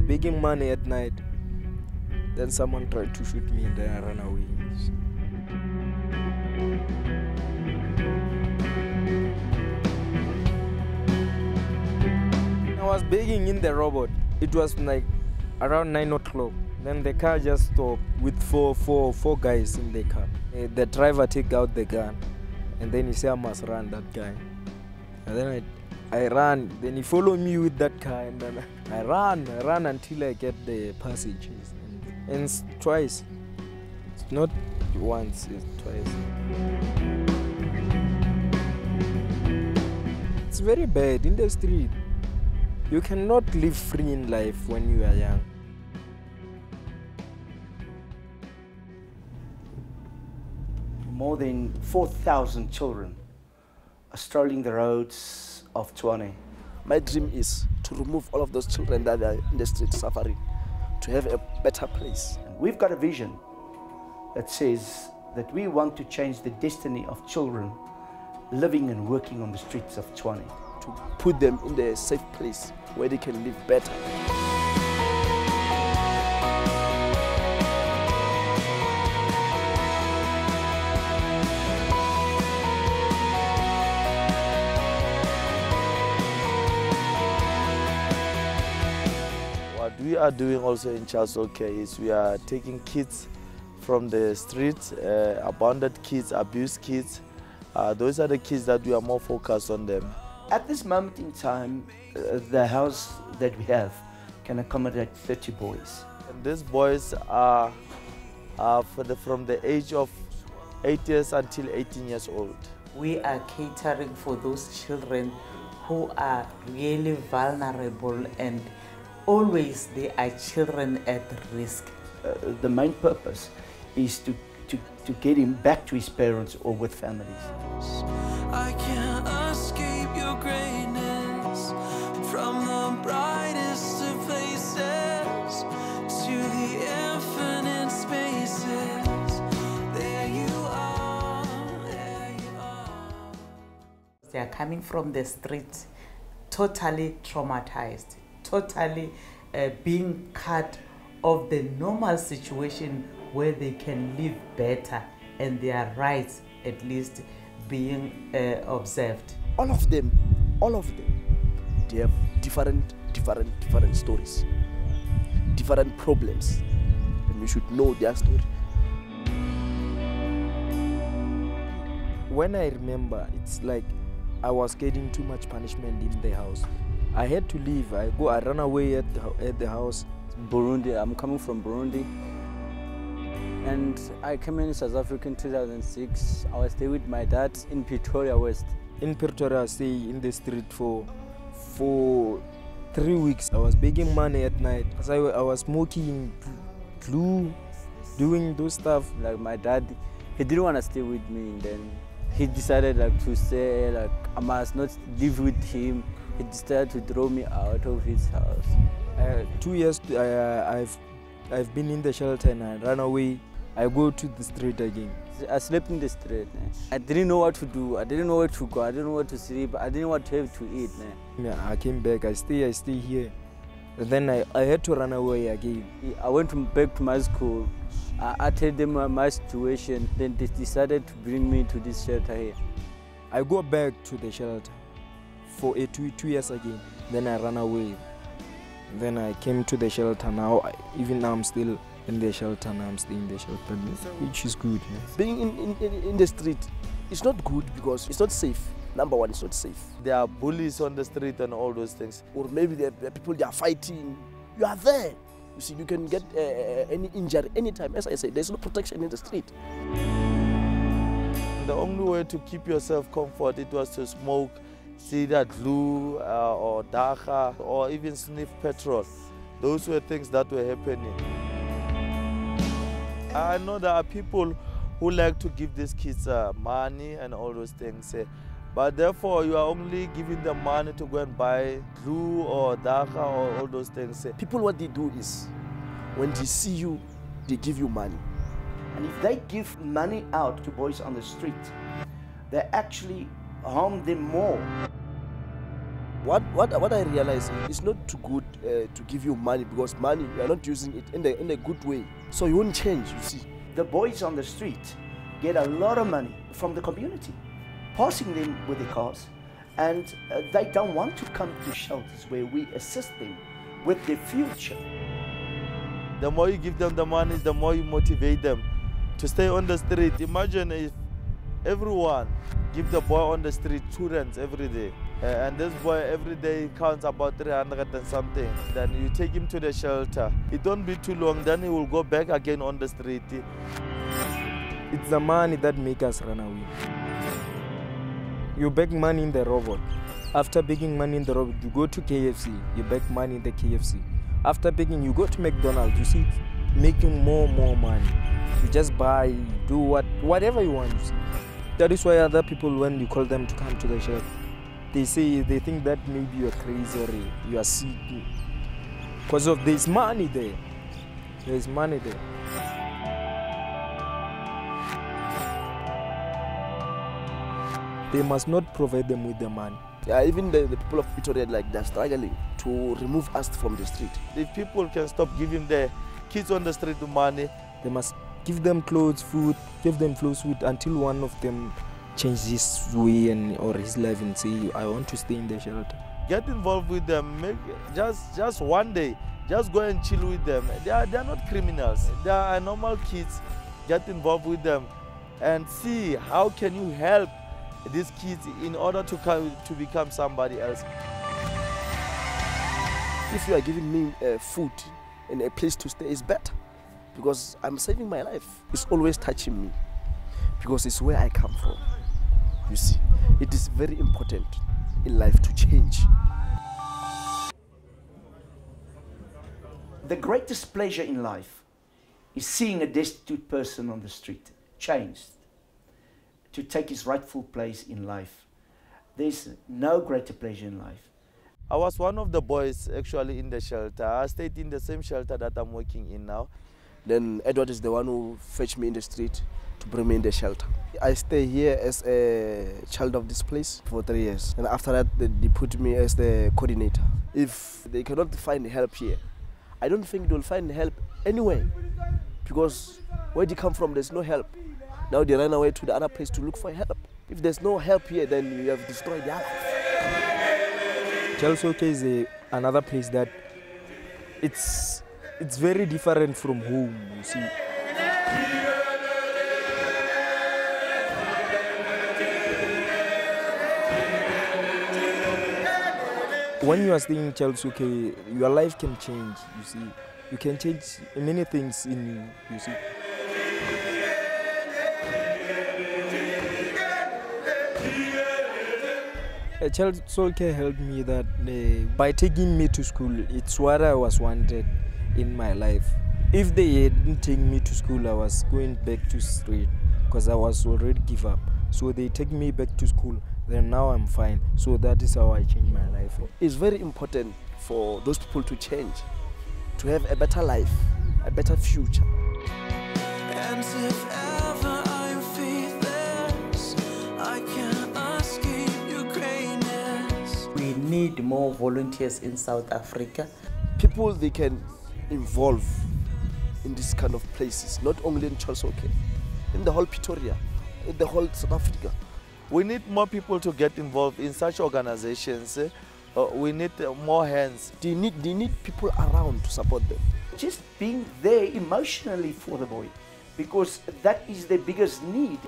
begging money at night. Then someone tried to shoot me and then I ran away. I was begging in the robot. It was like around 9 o'clock. Then the car just stopped with four guys in the car. The driver took out the gun and then he said I must run that guy. And then I ran. Then he followed me with that car and then I ran until I get the passages. And it's twice. It's not once, it's twice. It's very bad in the street. You cannot live free in life when you are young. More than 4,000 children are strolling the roads of Tshwane. My dream is to remove all of those children that are in the street suffering, to have a better place. We've got a vision that says that we want to change the destiny of children living and working on the streets of Tshwane. To put them in a safe place where they can live better. What we are doing also in Salvokop is we are taking kids from the streets, abandoned kids, abused kids. Those are the kids that we are more focused on them. At this moment in time, the house that we have can accommodate 30 boys. And these boys are from the age of 8 years until 18 years old. We are catering for those children who are really vulnerable and always they are children at risk. The main purpose is to get him back to his parents or with families. I can't escape your greatness, from the brightest of places to the infinite spaces. There you are, there you are. They are coming from the street totally traumatized, totally being cut of the normal situation where they can live better and their rights at least being observed. All of them, they have different stories, different problems, and we should know their story. When I remember, it's like I was getting too much punishment in the house. I had to leave. I ran away at the house. Burundi. I'm coming from Burundi. And I came in South Africa in 2006. I was there with my dad in Pretoria.West. In Pretoria, I stayed in the street for 3 weeks. I was begging money at night. I was smoking glue, doing those stuff. Like my dad, he didn't want to stay with me. Then he decided to say I must not live with him. He decided to throw me out of his house. 2 years I've been in the shelter and I ran away. I go to the street again. I slept in the street. I didn't know what to do. I didn't know where to go. I didn't know where to sleep. I didn't know what to have to eat. Yeah, I came back. I stay here. And then I had to run away again. I went back to my school. I told them my situation. Then they decided to bring me to this shelter here. I go back to the shelter for 2 years again. Then I ran away. Then I came to the shelter now. Even now I'm still in the shelter and I'm staying in the shelter, which is good. Yeah. Being in the street, it's not good because it's not safe. Number one, it's not safe. There are bullies on the street and all those things. Or maybe there are people, they are fighting. You are there. You see, you can get any injury anytime. As I said, there's no protection in the street. The only way to keep yourself comfort, it was to smoke, see that glue or dacha or even sniff petrol. Those were things that were happening. I know there are people who like to give these kids money and all those things. But therefore, you are only giving them money to go and buy glue or dacha or all those things. People, what they do is, when they see you, they give you money. And if they give money out to boys on the street, they actually harm them more. What I realize is not too good to give you money, because money, you are not using it in a good way. So you won't change, you see. The boys on the street get a lot of money from the community, passing them with their cars, and they don't want to come to shelters where we assist them with their future. The more you give them the money, the more you motivate them to stay on the street. Imagine if everyone give the boy on the street 2 rands every day. And this boy every day counts about 300 and something. Then you take him to the shelter. It don't be too long, then he will go back again on the street. It's the money that makes us run away. You beg money in the robot. After begging money in the robot, you go to KFC. You beg money in the KFC. After begging, you go to McDonald's. You see, making more money. You just buy, do whatever you want. You see. That is why other people, when you call them to come to the shelter, they think that maybe you are crazy or you are sick. Because of there's money there. There's money there. They must not provide them with the money. Yeah, even the people of Pretoria, like, they're struggling to remove us from the street. If people can stop giving the kids on the street the money, they must give them clothes, food, give them clothes, food, until one of them changes his way or his life and say, I want to stay in the shelter. Get involved with them. Make just one day, just go and chill with them. They are not criminals. They are normal kids. Get involved with them and see how can you help these kids in order to become somebody else. If you are giving me food and a place to stay, is better, because I'm saving my life. It's always touching me because it's where I come from. You see, it is very important in life to change. The greatest pleasure in life is seeing a destitute person on the street changed to take his rightful place in life. There's no greater pleasure in life. I was one of the boys actually in the shelter. I stayed in the same shelter that I'm working in now. Then Edward is the one who fetched me in the street to bring me in the shelter. I stay here as a child of this place for 3 years. And after that, they put me as the coordinator. If they cannot find help here, I don't think they'll find help anywhere, because where they come from, there's no help. Now they run away to the other place to look for help. If there's no help here, then you have destroyed their life. Salvokop is another place that it's very different from home, you see. When you are staying in Salvokop, your life can change, you see. You can change many things in you see. Salvokop helped me that by taking me to school, it's what I was wanted in my life. If they didn't take me to school, I was going back to street because I was already give up. So they take me back to school, then now I'm fine. So that is how I changed my life. It's very important for those people to change, to have a better life, a better future. And if ever I'm faithless, I can't escape your greatness. We need more volunteers in South Africa. People, they can involve in this kind of places, not only in Salvokop, in the whole Pretoria, in the whole South Africa. We need more people to get involved in such organizations. We need more hands. They need people around to support them. Just being there emotionally for the boy, because that is the biggest need.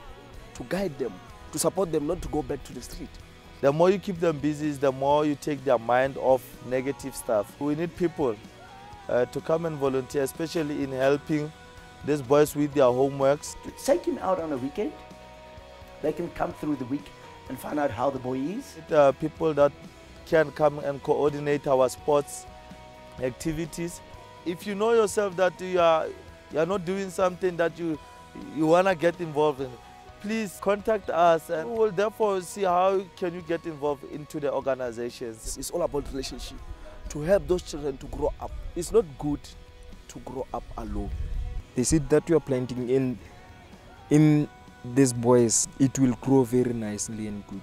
To guide them, to support them, not to go back to the street. The more you keep them busy, the more you take their mind off negative stuff. We need people to come and volunteer, especially in helping these boys with their homeworks. Take him out on a weekend. They can come through the week and find out how the boy is. People that can come and coordinate our sports activities. If you know yourself that you are not doing something that you want to get involved in, please contact us, and we will therefore see how can you get involved into the organizations. It's all about relationship, to help those children to grow up. It's not good to grow up alone. The seed that you are planting in these boys, it will grow very nicely and good.